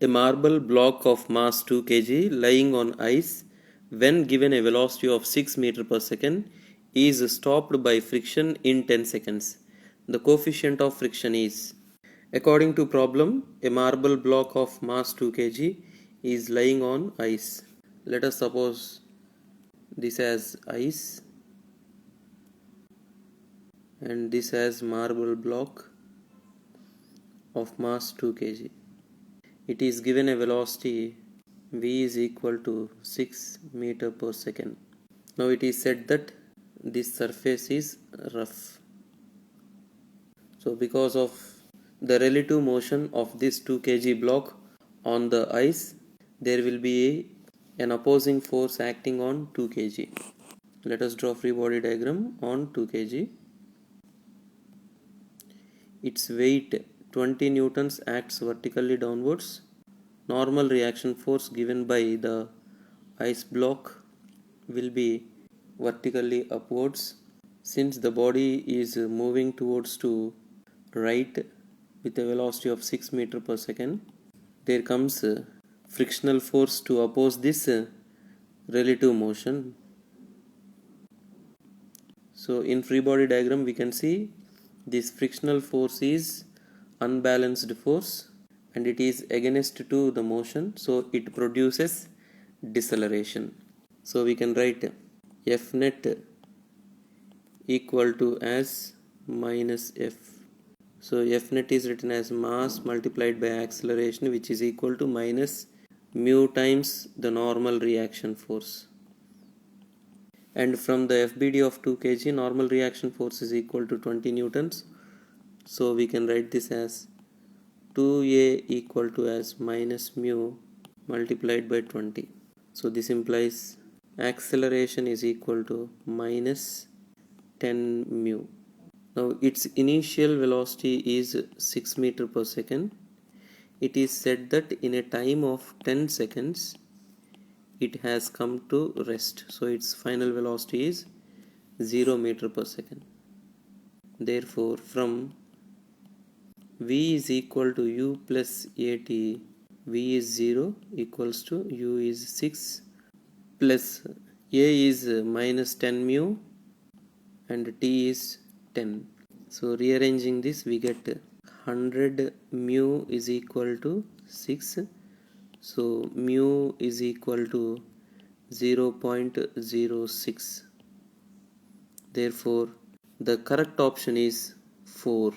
A marble block of mass 2 kg lying on ice when given a velocity of 6 meter per second is stopped by friction in 10 seconds. The coefficient of friction is, according to problem, a marble block of mass 2 kg is lying on ice. Let us suppose this as ice and this as marble block of mass 2 kg. It is given a velocity v is equal to 6 meter per second. Now it is said that this surface is rough. So because of the relative motion of this 2 kg block on the ice, there will be an opposing force acting on 2 kg. Let us draw free body diagram on 2 kg. Its weight 20 newtons acts vertically downwards. Normal reaction force given by the ice block will be vertically upwards. Since the body is moving towards to right with a velocity of 6 meter per second, there comes frictional force to oppose this relative motion. So in free body diagram we can see this frictional force is unbalanced force and it is against to the motion, so it produces deceleration. So we can write F net equal to as minus F. So F net is written as mass multiplied by acceleration, which is equal to minus mu times the normal reaction force. And from the FBD of 2 kg, normal reaction force is equal to 20 newtons. So we can write this as 2A equal to as minus mu multiplied by 20. So this implies acceleration is equal to minus 10 mu. Now its initial velocity is 6 meter per second. It is said that in a time of 10 seconds it has come to rest. So its final velocity is 0 meter per second. Therefore from v is equal to u plus at, v is 0 equals to u is 6 plus a is minus 10 mu and t is 10. So rearranging this we get 100 mu is equal to 6. So mu is equal to 0.06. Therefore the correct option is 4.